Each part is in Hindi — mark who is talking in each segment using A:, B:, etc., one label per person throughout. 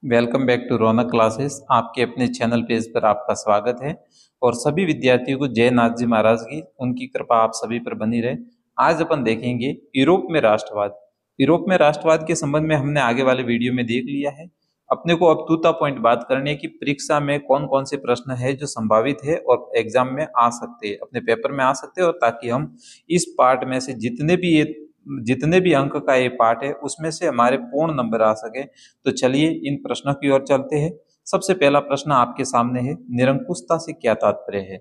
A: Welcome back to Raunak classes. आपके अपने चैनल पेज पर आपका स्वागत है और सभी विद्यार्थियों को जय नाथ जी महाराज की उनकी कृपा आप सभी पर बनी रहे। आज अपन देखेंगे यूरोप में राष्ट्रवाद। यूरोप में राष्ट्रवाद के संबंध में हमने आगे वाले वीडियो में देख लिया है। अपने को अब तूता पॉइंट बात करनी है कि परीक्षा में कौन कौन से प्रश्न है जो संभावित है और एग्जाम में आ सकते हैं, अपने पेपर में आ सकते हैं, और ताकि हम इस पार्ट में से जितने भी अंक का ये पार्ट है उसमें से हमारे पूर्ण नंबर आ सके। तो चलिए इन प्रश्नों की ओर चलते हैं। सबसे पहला प्रश्न आपके सामने है, निरंकुशता से क्या तात्पर्य है।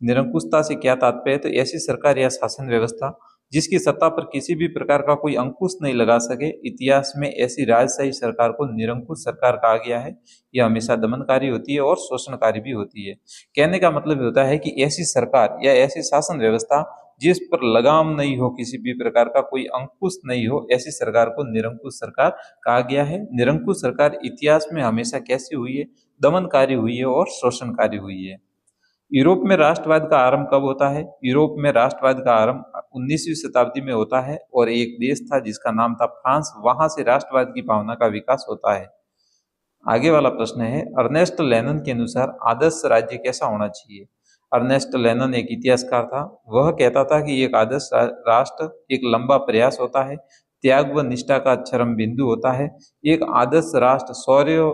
A: निरंकुशता से क्या तात्पर्य है? तो ऐसी सरकार या शासन व्यवस्था जिसकी सत्ता पर किसी भी प्रकार का कोई अंकुश नहीं लगा सके। इतिहास में ऐसी राजशाही सरकार को निरंकुश सरकार कहा गया है। यह हमेशा दमनकारी होती है और शोषणकारी भी होती है। कहने का मतलब होता है कि ऐसी सरकार या ऐसी शासन व्यवस्था जिस पर लगाम नहीं हो, किसी भी प्रकार का कोई अंकुश नहीं हो, ऐसी सरकार को निरंकुश सरकार कहा गया है। निरंकुश सरकार इतिहास में हमेशा कैसी हुई है? दमनकारी हुई है और शोषणकारी हुई है। यूरोप में राष्ट्रवाद का आरंभ कब होता है? यूरोप में राष्ट्रवाद का आरंभ 19वीं शताब्दी में होता है और एक देश था जिसका नाम था फ्रांस, वहां से राष्ट्रवाद की भावना का विकास होता है। आगे वाला प्रश्न है, अर्नेस्ट लेनन के अनुसार आदर्श राज्य कैसा होना चाहिए। अर्नेस्ट लेनन एक इतिहासकार था। वह कहता था कि एक आदर्श राष्ट्र एक लंबा प्रयास होता है, त्याग व निष्ठा का चरम बिंदु होता है। एक आदर्श राष्ट्र शौर्य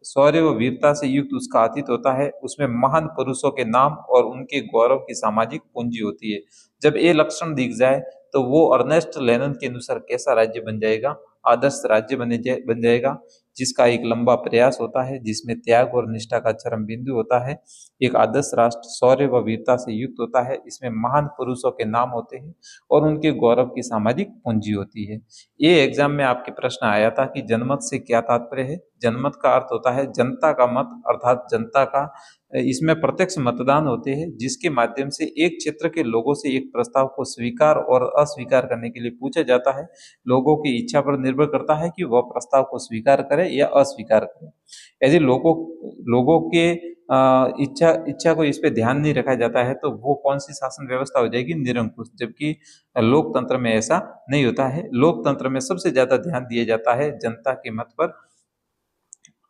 A: शौर्य व वीरता से युक्त उसका अतीत होता है, उसमें महान पुरुषों के नाम और उनके गौरव की सामाजिक पूंजी होती है। जब ये लक्षण दिख जाए तो वो अर्नेस्ट लेनन के अनुसार कैसा राज्य बन जाएगा? आदर्श राज्य बन जाएगा, जिसका एक लंबा प्रयास होता है, जिसमें त्याग और निष्ठा का चरम बिंदु होता है। एक आदर्श राष्ट्र शौर्य व वीरता से युक्त होता है, इसमें महान पुरुषों के नाम होते हैं और उनके गौरव की सामाजिक पूंजी होती है। ये एग्जाम में आपके प्रश्न आया था कि जनमत से क्या तात्पर्य है। जनमत का अर्थ होता है जनता का मत, अर्थात जनता का। इसमें प्रत्यक्ष मतदान होते हैं जिसके माध्यम से एक क्षेत्र के लोगों से एक प्रस्ताव को स्वीकार और अस्वीकार करने के लिए पूछा जाता है। लोगों की इच्छा पर निर्भर करता है कि वह प्रस्ताव को स्वीकार करे या अस्वीकार करे। यदि लोगों लोगों के इच्छा को इस पे ध्यान नहीं रखा जाता है तो वो कौन सी शासन व्यवस्था हो जाएगी? निरंकुश। जबकि लोकतंत्र में ऐसा नहीं होता है। लोकतंत्र में सबसे ज्यादा ध्यान दिया जाता है जनता के मत पर।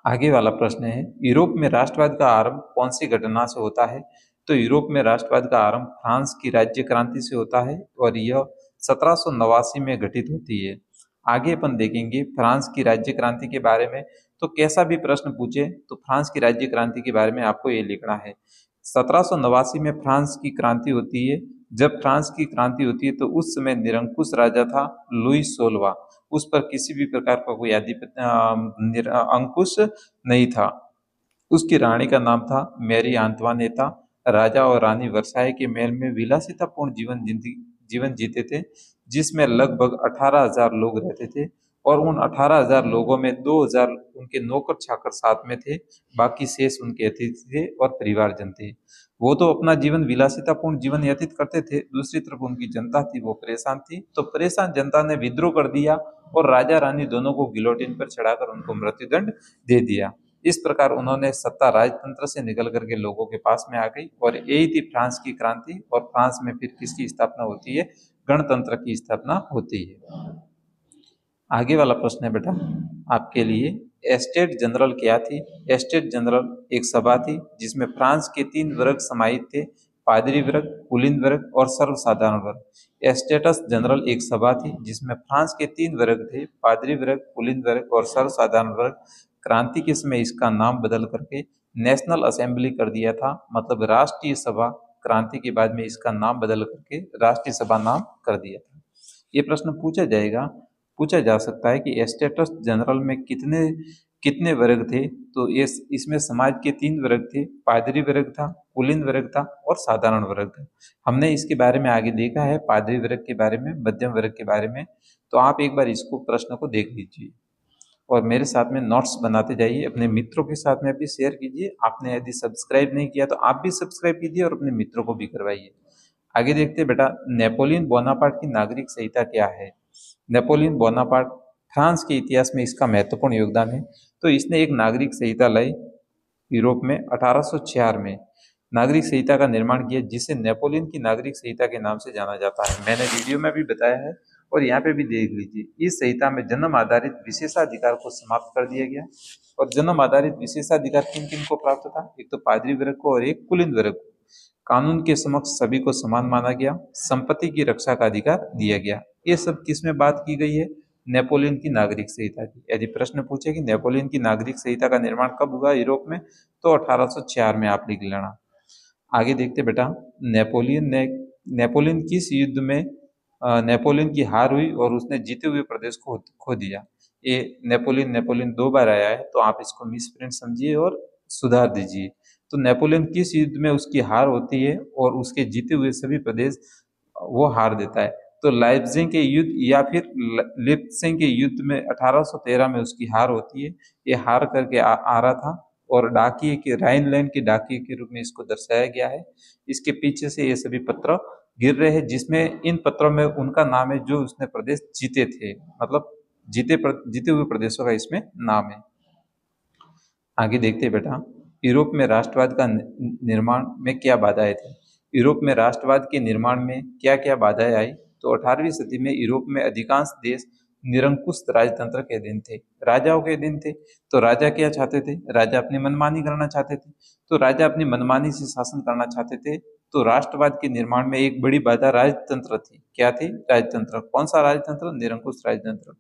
A: आगे वाला प्रश्न है, यूरोप में राष्ट्रवाद का आरंभ कौन सी घटना से होता है। तो यूरोप में राष्ट्रवाद का आरंभ फ्रांस की राज्य क्रांति से होता है और यह 1789 में घटित होती है। आगे अपन देखेंगे फ्रांस की राज्य क्रांति के बारे में। तो कैसा भी प्रश्न पूछे तो फ्रांस की राज्य क्रांति के बारे में आपको ये लिखना है। 1789 में फ्रांस की क्रांति होती है। जब फ्रांस की क्रांति होती है तो उस समय निरंकुश राजा था लुई 16। उस पर किसी भी प्रकार का कोई अंकुश नहीं था। उसकी रानी का नाम था मैरी आंतवानेता। राजा और रानी वर्साई के महल में विलासितापूर्ण जीवन जीते थे, जिसमें लगभग 18,000 लोग रहते थे और उन 18,000 लोगों में 2,000 उनके नौकर चाकर साथ में थे। बाकी शेष उनके अतिथि थे और परिवारजन थे। वो तो अपना जीवन विलासितापूर्ण जीवन व्यतीत करते थे, दूसरी तरफ उनकी जनता थी वो परेशान थी। तो परेशान जनता ने विद्रोह कर दिया और राजा रानी दोनों को गिलोटिन पर चढ़ाकर उनको मृत्युदंड दे दिया। इस प्रकार उन्होंने सत्ता राजतंत्र से निकल करके लोगों के पास में आ गई और यही थी फ्रांस की क्रांति। और फ्रांस में फिर किसकी स्थापना होती है? गणतंत्र की स्थापना होती है। आगे वाला प्रश्न है बेटा आपके लिए, एस्टेट जनरल क्या थी। एस्टेट जनरल एक सभा थी जिसमें फ्रांस के 3 वर्ग समाहित थे, पादरी वर्ग, कुलीन वर्ग और सर्वसाधारण वर्ग। एस्टेटस जनरल एक सभा थी जिसमें फ्रांस के 3 वर्ग थे, पादरी वर्ग, कुलीन वर्ग और सर्वसाधारण वर्ग। क्रांति के समय इसका नाम बदल करके नेशनल असेंबली कर दिया था, मतलब राष्ट्रीय सभा। क्रांति के बाद में इसका नाम बदल करके राष्ट्रीय सभा नाम कर दिया था। ये प्रश्न पूछा जा सकता है कि एस्टेटस जनरल में कितने कितने वर्ग थे। तो ये इसमें समाज के 3 वर्ग थे, पादरी वर्ग था, कुलीन वर्ग था और साधारण वर्ग था। हमने इसके बारे में आगे देखा है, पादरी वर्ग के बारे में, मध्यम वर्ग के बारे में। तो आप एक बार इसको प्रश्न को देख लीजिए और मेरे साथ में नोट्स बनाते जाइए, अपने मित्रों के साथ में भी शेयर कीजिए। आपने यदि सब्सक्राइब नहीं किया तो आप भी सब्सक्राइब कीजिए और अपने मित्रों को भी करवाइए। आगे देखते हैं बेटा, नेपोलियन बोनापार्ट की नागरिक संहिता क्या है। नेपोलियन बोनापार्ट, फ्रांस के इतिहास में इसका महत्वपूर्ण योगदान है। तो इसने एक नागरिक संहिता लाई यूरोप में 1806 में। नागरिक संहिता का निर्माण किया जिसे नेपोलियन की नागरिक संहिता के नाम से जाना जाता है। मैंने वीडियो में भी बताया है और यहाँ पे भी देख लीजिए। इस संहिता में जन्म आधारित विशेषाधिकार को समाप्त कर दिया गया। और जन्म आधारित विशेषाधिकार किन किन को प्राप्त था? एक तो पादरी वर्ग को और एक कुलीन वर्ग को। कानून के समक्ष सभी को समान माना गया, संपत्ति की रक्षा का अधिकार दिया गया। ये सब किसमें बात की गई है? नेपोलियन की नागरिक संहिता की। यदि प्रश्न पूछे कि नेपोलियन की नागरिक संहिता का निर्माण कब हुआ यूरोप में, तो 1804 में आप लिख लेना। आगे देखते बेटा, नेपोलियन किस युद्ध में नेपोलियन की हार हुई और उसने जीते हुए प्रदेश को खो दिया? ये नेपोलियन 2 बार आया है, तो आप इसको मिसप्रिंट समझिए और सुधार दीजिए। तो नेपोलियन किस युद्ध में उसकी हार होती है और उसके जीते हुए सभी प्रदेश वो हार देता है? तो लाइप्जिग के युद्ध या फिर लिप्सिंग के युद्ध में 1813 में उसकी हार होती है। ये हार करके आ रहा था और डाकिए के राइनलैंड के डाकिए के रूप में इसको दर्शाया गया है। इसके पीछे से ये सभी पत्र गिर रहे हैं, जिसमें इन पत्रों में उनका नाम है जो उसने प्रदेश जीते थे, मतलब जीते हुए प्रदेशों का इसमें नाम है। आगे देखते हैं बेटा, यूरोप में राष्ट्रवाद का निर्माण में क्या बाधाएं थी? यूरोप में राष्ट्रवाद के निर्माण में क्या क्या बाधाएं आई? तो 18वीं सदी में यूरोप में अधिकांश देश निरंकुश राजतंत्र के अधीन थे, राजाओं के अधीन थे। तो राजा क्या चाहते थे? राजा अपनी मनमानी करना चाहते थे। तो राजा अपनी मनमानी से शासन करना चाहते थे। तो राष्ट्रवाद के निर्माण में एक बड़ी बाधा राजतंत्र थी। क्या थी? राजतंत्र। कौन सा राजतंत्र? निरंकुश राजतंत्र।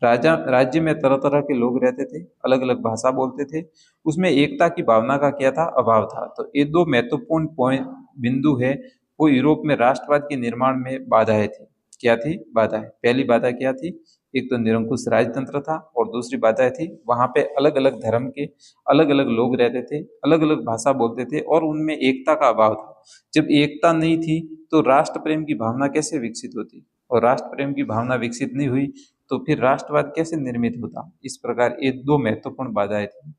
A: राजा राज्य में तरह तरह के लोग रहते थे, अलग अलग भाषा बोलते थे, उसमें एकता की भावना का क्या था? अभाव था। तो ये 2 महत्वपूर्ण पॉइंट बिंदु है, वो यूरोप में राष्ट्रवाद के निर्माण में बाधाएं थी। क्या थी बाधाएं? पहली बाधा क्या थी? एक तो निरंकुश राजतंत्र था और दूसरी बाधाएं थी वहां पे अलग अलग धर्म के अलग अलग लोग रहते थे, अलग अलग भाषा बोलते थे और उनमें एकता का अभाव था। जब एकता नहीं थी तो राष्ट्र प्रेम की भावना कैसे विकसित होती? और राष्ट्र प्रेम की भावना विकसित नहीं हुई तो फिर राष्ट्रवाद कैसे निर्मित होता? इस प्रकार ये 2 महत्वपूर्ण बाधाएं थी।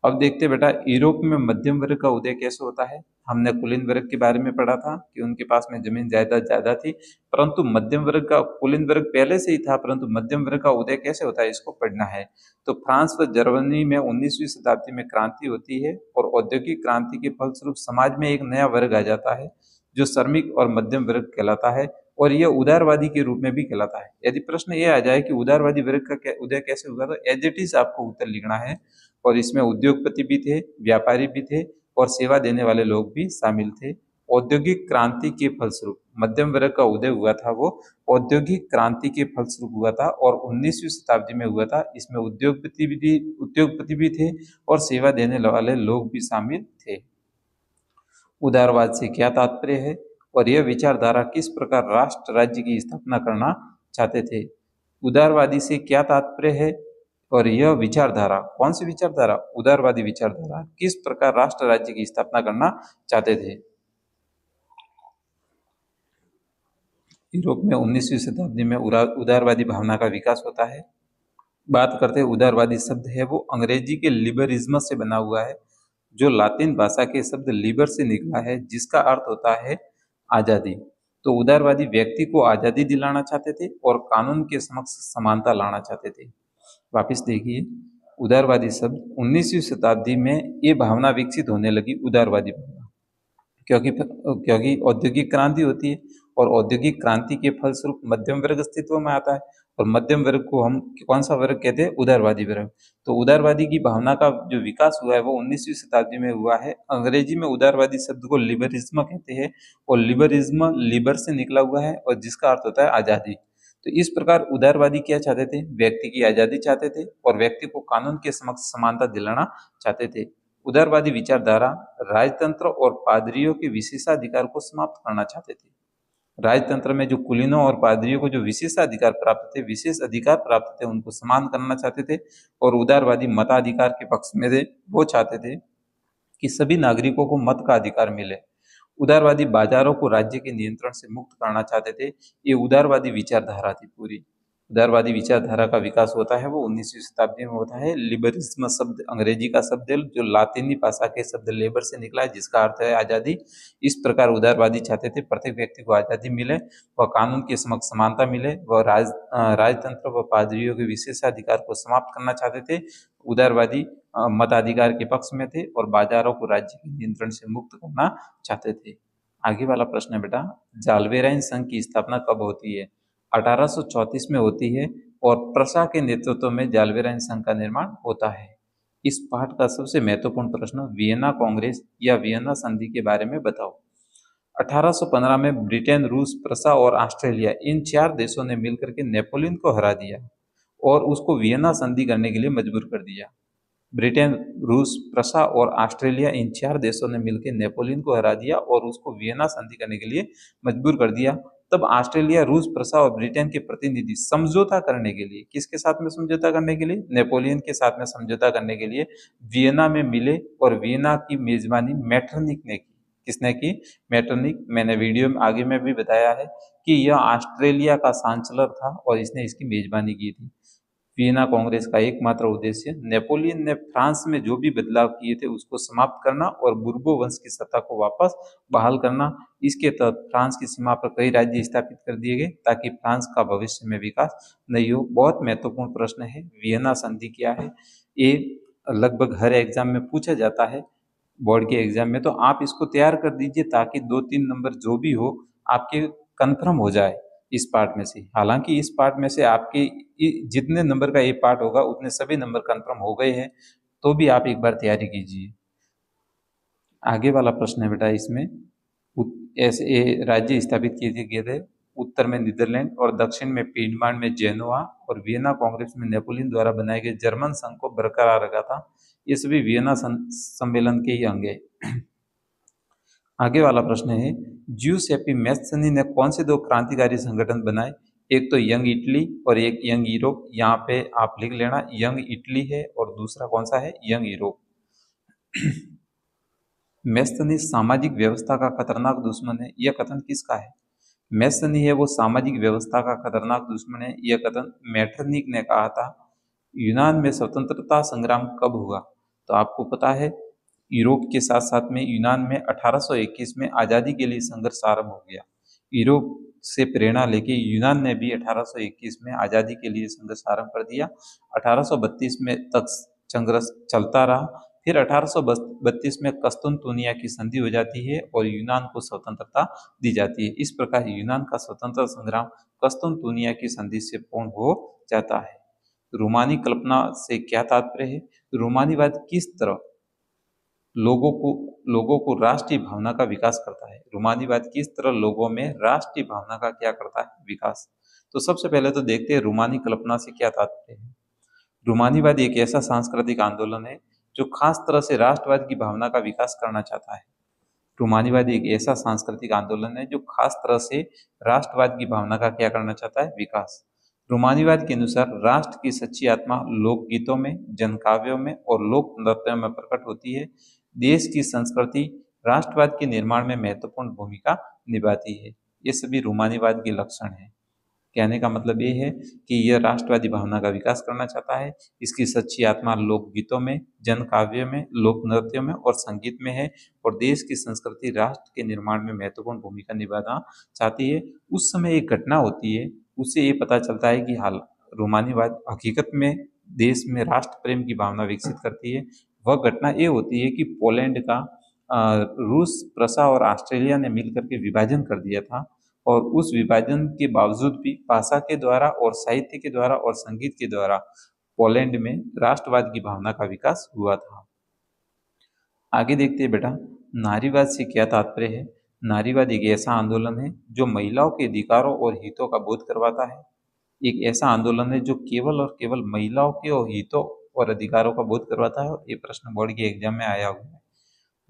A: अब देखते बेटा, यूरोप में मध्यम वर्ग का उदय कैसे होता है? हमने कुलीन वर्ग के बारे में पढ़ा था कि उनके पास में जमीन जायदाद ज्यादा थी, परंतु मध्यम वर्ग का, कुलीन वर्ग पहले से ही था, परंतु मध्यम वर्ग का उदय कैसे होता है इसको पढ़ना है। तो फ्रांस व जर्मनी में 19वीं शताब्दी में क्रांति होती है और औद्योगिक क्रांति के फलस्वरूप समाज में एक नया वर्ग आ जाता है जो श्रमिक और मध्यम वर्ग कहलाता है और यह उदारवादी के रूप में भी कहलाता है। यदि प्रश्न ये आ जाए कि उदारवादी वर्ग का उदय कैसे हुआ, तो एज इट इज आपको उत्तर लिखना है। और इसमें उद्योगपति भी थे, व्यापारी भी थे और सेवा देने वाले लोग भी शामिल थे। औद्योगिक क्रांति के फलस्वरूप मध्यम वर्ग का उदय हुआ था, वो औद्योगिक क्रांति के फलस्वरूप हुआ था और 19वीं शताब्दी में हुआ था। इसमें उद्योगपति भी थे और सेवा देने वाले लोग भी शामिल थे। उदारवाद से क्या तात्पर्य है और यह विचारधारा किस प्रकार राष्ट्र राज्य की स्थापना करना चाहते थे? उदारवादी से क्या तात्पर्य है और यह विचारधारा, कौन सी विचारधारा? उदारवादी विचारधारा किस प्रकार राष्ट्र राज्य की स्थापना करना चाहते थे? यूरोप में 19वीं शताब्दी में उदारवादी भावना का विकास होता है। बात करते हैं उदारवादी शब्द है वो अंग्रेजी के लिबरिज्म से बना हुआ है, जो लातिन भाषा के शब्द लिबर से निकला है, जिसका अर्थ होता है आजादी। तो उदारवादी व्यक्ति को आजादी दिलाना चाहते थे और कानून के समक्ष समानता लाना चाहते थे। वापिस देखिए, उदारवादी शब्द 19वीं शताब्दी में ये भावना विकसित होने लगी, उदारवादी भावना, क्योंकि औद्योगिक क्रांति होती है और औद्योगिक क्रांति के फलस्वरूप मध्यम वर्ग अस्तित्व में आता है और मध्यम वर्ग को हम कौन सा वर्ग कहते हैं? उदारवादी वर्ग। तो उदारवादी की भावना का जो विकास हुआ है वो 19वीं शताब्दी में हुआ है। अंग्रेजी में उदारवादी शब्द को लिबरिज्म कहते हैं और लिबरिज्म लिबर से निकला हुआ है और जिसका अर्थ होता है आजादी। तो इस प्रकार उदारवादी क्या चाहते थे? व्यक्ति की आजादी चाहते थे और व्यक्ति को कानून के समक्ष समानता दिलाना चाहते थे। उदारवादी विचारधारा राजतंत्र और पादरियों के विशेषाधिकार को समाप्त करना चाहते थे। राजतंत्र में जो कुलीनों और पादरियों को जो विशेषाधिकार प्राप्त थे, विशेष अधिकार प्राप्त थे, उनको समान करना चाहते थे और उदारवादी मताधिकार के पक्ष में थे। वो चाहते थे कि सभी नागरिकों को मत का अधिकार मिले। उदारवादी बाजारों को राज्य के नियंत्रण से मुक्त करना चाहते थे। ये उदारवादी विचारधारा थी पूरी। उदारवादी विचारधारा का विकास होता है वो 19वीं शताब्दी में होता है। लिबरिज्म शब्द अंग्रेजी का शब्द है जो लातिनी भाषा के शब्द लेबर से निकला है, जिसका अर्थ है आजादी। इस प्रकार उदारवादी चाहते थे प्रत्येक व्यक्ति को आजादी मिले, वह कानून के समक्ष समानता मिले, वह राजतंत्र व पादरियों के विशेषाधिकार को समाप्त करना चाहते थे। उदारवादी मताधिकार के पक्ष में थे और बाजारों को राज्य के नियंत्रण से मुक्त करना चाहते थे। आगे वाला प्रश्न है बेटा, जाल्वेराइन संघ की स्थापना कब होती है? 1834 में होती है और प्रशा के नेतृत्व में जाल्वेराइन संघ का निर्माण होता है। इस पाठ का सबसे महत्वपूर्ण प्रश्न, वियना कांग्रेस या वियना संधि के बारे में बताओ। 1815 में ब्रिटेन, रूस, प्रसा और ऑस्ट्रेलिया, इन 4 देशों ने मिलकर के नेपोलियन को हरा दिया और उसको वियना संधि करने के लिए मजबूर कर दिया। ब्रिटेन, रूस, प्रसा और ऑस्ट्रेलिया, इन 4 देशों ने मिलकर नेपोलियन को हरा दिया और उसको वियना संधि करने के लिए मजबूर कर दिया। तब ऑस्ट्रेलिया, रूस, प्रसा और ब्रिटेन के प्रतिनिधि समझौता करने के लिए, किसके साथ में समझौता करने के लिए? नेपोलियन के साथ में समझौता करने के लिए वियना में मिले और वियना की मेजबानी मेटरनिक ने की। किसने की? मेटरनिक। मैंने वीडियो में आगे में भी बताया है कि यह ऑस्ट्रेलिया का चांसलर था और इसने इसकी मेजबानी की थी। वियना कांग्रेस का एकमात्र उद्देश्य नेपोलियन ने फ्रांस में जो भी बदलाव किए थे उसको समाप्त करना और बुर्बो वंश की सत्ता को वापस बहाल करना। इसके तहत फ्रांस की सीमा पर कई राज्य स्थापित कर दिए गए ताकि फ्रांस का भविष्य में विकास नहीं हो। बहुत महत्वपूर्ण प्रश्न है, वियना संधि क्या है? ये लगभग हर एग्जाम में पूछा जाता है, बोर्ड के एग्जाम में, तो आप इसको तैयार कर दीजिए ताकि 2-3 नंबर जो भी हो आपके कंफर्म हो जाए इस पार्ट में से। हालांकि इस पार्ट में से आपके जितने नंबर का ये पार्ट होगा उतने सभी नंबर कंफर्म हो गए हैं, तो भी आप एक बार तैयारी कीजिए। आगे वाला प्रश्न है बेटा, इसमें ऐसे राज्य स्थापित किए गए थे। उत्तर में नीदरलैंड और दक्षिण में पीडमांड में जेनोआ और वियना कांग्रेस में नेपोलियन द्वारा बनाए गए जर्मन संघ को बरकरार रखा था। ये सभी वियना सम्मेलन के ही अंग है। आगे वाला प्रश्न है, ज्यूसेप्पी मैत्सनी ने कौन से 2 क्रांतिकारी संगठन बनाए? एक तो यंग इटली और एक यंग यूरोप। यहाँ पे आप लिख लेना, यंग इटली है और दूसरा कौन सा है? Young Europe. मैत्सनी सामाजिक व्यवस्था का खतरनाक दुश्मन है, यह कथन किसका है? मैत्सनी है वो सामाजिक व्यवस्था का खतरनाक दुश्मन है, यह कथन मेटरनिक ने कहा था। यूनान में स्वतंत्रता संग्राम कब हुआ? तो आपको पता है, यूरोप के साथ साथ में यूनान में 1821 में आज़ादी के लिए संघर्ष आरंभ हो गया। यूरोप से प्रेरणा लेके यूनान ने भी 1821 में आज़ादी के लिए संघर्ष आरंभ कर दिया। 1832 में तक संघर्ष चलता रहा। फिर 1832 में कस्तुनतुनिया की संधि हो जाती है और यूनान को स्वतंत्रता दी जाती है। इस प्रकार यूनान का स्वतंत्रता संग्राम कस्तुनतुनिया की संधि से पूर्ण हो जाता है। रूमानी कल्पना से क्या तात्पर्य है? रूमानीवाद किस तरह लोगों को राष्ट्रीय भावना का विकास करता है? रूमानीवाद किस तरह लोगों में राष्ट्रीय भावना का क्या करता है? विकास। तो सबसे पहले तो देखते हैं रूमानी कल्पना से क्या तात्पर्य है। रूमानीवाद एक ऐसा सांस्कृतिक आंदोलन है जो खास तरह से राष्ट्रवाद की भावना का विकास करना चाहता है। रूमानीवाद एक ऐसा सांस्कृतिक आंदोलन है जो खास तरह से राष्ट्रवाद की भावना का क्या करना चाहता है? विकास। रूमानीवाद के अनुसार राष्ट्र की सच्ची आत्मा लोकगीतों में, जनकाव्यों में और लोक नृत्यों में प्रकट होती है। देश की संस्कृति राष्ट्रवाद के निर्माण में महत्वपूर्ण भूमिका निभाती है। ये सभी रूमानीवाद के लक्षण हैं। कहने का मतलब ये है कि यह राष्ट्रवादी भावना का विकास करना चाहता है। इसकी सच्ची आत्मा लोकगीतों में, जन काव्यों में, लोक नृत्यों में और संगीत में है और देश की संस्कृति राष्ट्र के निर्माण में महत्वपूर्ण भूमिका निभाना चाहती है। उस समय एक घटना होती है, उससे ये पता चलता है कि हाल रोमानीवाद हकीकत में देश में राष्ट्र प्रेम की भावना विकसित करती है। वह घटना ये होती है कि पोलैंड का रूस, प्रसा और ऑस्ट्रेलिया ने मिलकर के विभाजन कर दिया था और उस विभाजन के बावजूद भी भाषा के द्वारा और साहित्य के द्वारा और संगीत के द्वारा पोलैंड में राष्ट्रवाद की भावना का विकास हुआ था। आगे देखते हैं बेटा, नारीवाद से क्या तात्पर्य है। नारीवाद एक ऐसा आंदोलन है जो महिलाओं के अधिकारों और हितों का बोध करवाता है। एक ऐसा आंदोलन है जो केवल और केवल महिलाओं के और हितों और अधिकारों का बोध करवाता है। ये प्रश्न बोर्ड के एग्जाम में आया हुआ है।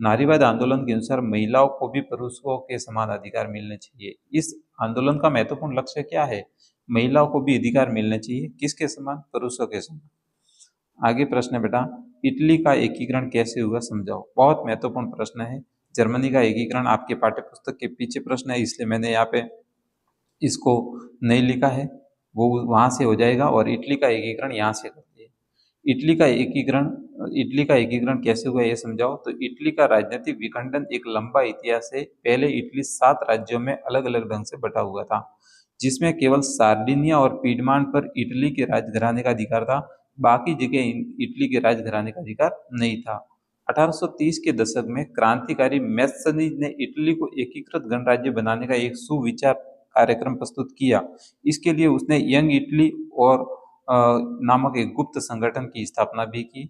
A: नारीवाद आंदोलन के अनुसार महिलाओं को भी पुरुषों के समान अधिकार मिलने चाहिए। इस आंदोलन का महत्वपूर्ण लक्ष्य क्या है? महिलाओं को भी अधिकार मिलने चाहिए। किसके समान? पुरुषों के समान। आगे प्रश्न है बेटा, इटली का एकीकरण कैसे हुआ समझाओ। बहुत महत्वपूर्ण प्रश्न है। जर्मनी का एकीकरण आपके पाठ्य पुस्तक के पीछे प्रश्न है, इसलिए मैंने यहाँ पे इसको नहीं लिखा है, वो वहां से हो जाएगा। और इटली का एकीकरण यहाँ से करते हैं। इटली का एकीकरण कैसे हुआ ये समझाओ। तो इटली का राजनीतिक विखंडन एक लंबा इतिहास है। पहले इटली 7 राज्यों में अलग अलग ढंग से बटा हुआ था, जिसमें केवल सार्डिनिया और पीडमांड पर इटली के राजघराने का अधिकार था। बाकी जगह इटली के राजघराने का अधिकार नहीं था। 1830 के दशक में क्रांतिकारी मैत्सनी ने इटली को एकीकृत गणराज्य बनाने का एक सुविचार कार्यक्रम प्रस्तुत किया। इसके लिए उसने यंग इटली और नामक एक गुप्त संगठन की स्थापना भी की।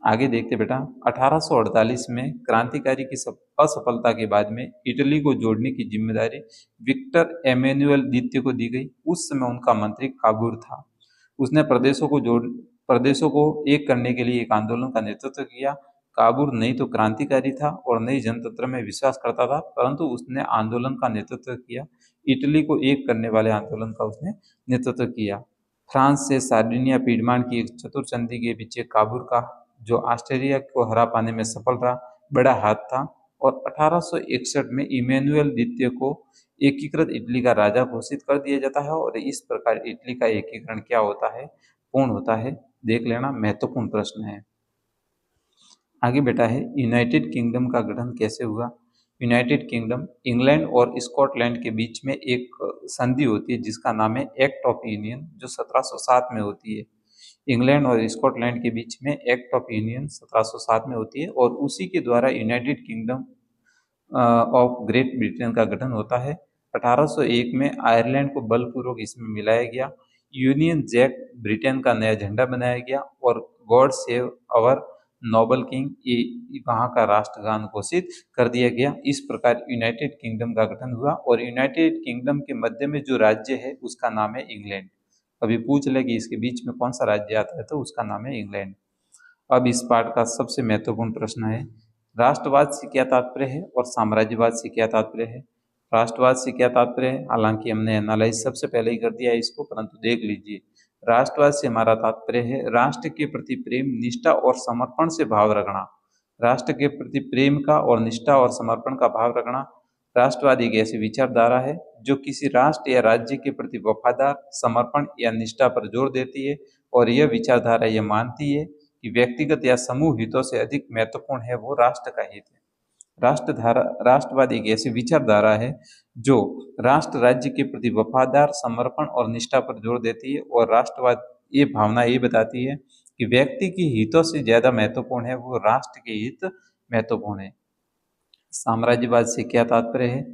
A: आगे देखते बेटा, 1848 में क्रांतिकारी की असफलता के बाद में इटली को जोड़ने की जिम्मेदारी विक्टर एमेनुअल द्वितीय को दी गई। उस समय उनका मंत्री काबूर था। उसने प्रदेशों को एक करने के लिए एक आंदोलन का नेतृत्व किया। काबूर नहीं तो क्रांतिकारी था और नई जनतंत्र में विश्वास करता था, परंतु उसने आंदोलन का नेतृत्व किया। इटली को एक करने वाले आंदोलन का उसने नेतृत्व किया। फ्रांस से सार्डिनिया पीडमान की एक चतुर संधि के पीछे काबूर का, जो ऑस्ट्रेलिया को हरा पाने में सफल रहा, बड़ा हाथ था। और 1861 में इमैनुअल द्वितीय को एकीकृत इटली का राजा घोषित कर दिया जाता है और इस प्रकार इटली का एकीकरण क्या होता है, पूर्ण होता है। देख लेना, महत्वपूर्ण प्रश्न है। आगे बेटा है, यूनाइटेड किंगडम का गठन कैसे हुआ। यूनाइटेड किंगडम इंग्लैंड और स्कॉटलैंड के बीच में एक संधि होती है जिसका नाम है एक्ट ऑफ यूनियन, जो 1707 में होती है। इंग्लैंड और स्कॉटलैंड के बीच में एक्ट ऑफ यूनियन 1707 में होती है और उसी के द्वारा United kingdom of great Britain का गठन होता है। 1801 में आयरलैंड को बलपूर्वक इसमें मिलाया गया। यूनियन जैक ब्रिटेन का नया झंडा बनाया गया और God save our Nobel king ये वहाँ का राष्ट्रगान घोषित कर दिया गया। इस प्रकार यूनाइटेड किंगडम का गठन हुआ और यूनाइटेड किंगडम के मध्य में जो राज्य है उसका नाम है इंग्लैंड। कभी पूछ ले कि इसके बीच में कौन सा राज्य आता है, तो उसका नाम है इंग्लैंड। अब इस पाठ का सबसे महत्वपूर्ण प्रश्न है, राष्ट्रवाद से क्या तात्पर्य है और साम्राज्यवाद से क्या तात्पर्य है। राष्ट्रवाद से क्या तात्पर्य है, हालांकि हमने एनालाइज सबसे पहले ही कर दिया है इसको, परंतु देख लीजिए। राष्ट्रवाद से हमारा तात्पर्य है राष्ट्र के प्रति प्रेम, निष्ठा और समर्पण से भाव रखना। राष्ट्र के प्रति प्रेम का और निष्ठा और समर्पण का भाव रखना। राष्ट्रवाद एक ऐसी विचारधारा है जो किसी राष्ट्र या राज्य के प्रति वफादार, समर्पण या निष्ठा पर जोर देती है और यह विचारधारा यह मानती है कि व्यक्तिगत या समूह हितों से अधिक महत्वपूर्ण है वो राष्ट्र का हित है। राष्ट्रवाद एक ऐसी विचारधारा है जो राष्ट्र राज्य के प्रति वफादार, समर्पण और निष्ठा पर जोर देती है और राष्ट्रवाद ये भावना ये बताती है कि व्यक्ति के हितों से ज्यादा महत्वपूर्ण है वो राष्ट्र के हित महत्वपूर्ण है। साम्राज्यवाद से क्या तात्पर्य है,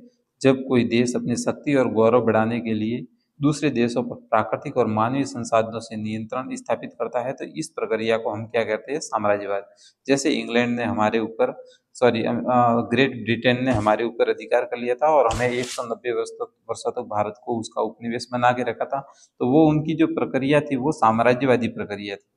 A: जब कोई देश अपनी शक्ति और गौरव बढ़ाने के लिए दूसरे देशों पर प्राकृतिक और मानवीय संसाधनों से नियंत्रण स्थापित करता है, तो इस प्रक्रिया को हम क्या कहते हैं, साम्राज्यवाद। जैसे इंग्लैंड ने हमारे ऊपर ग्रेट ब्रिटेन ने हमारे ऊपर अधिकार कर लिया था और हमें 190 वर्षों तक भारत को उसका उपनिवेश बना के रखा था, तो वो उनकी जो प्रक्रिया थी वो साम्राज्यवादी प्रक्रिया थी।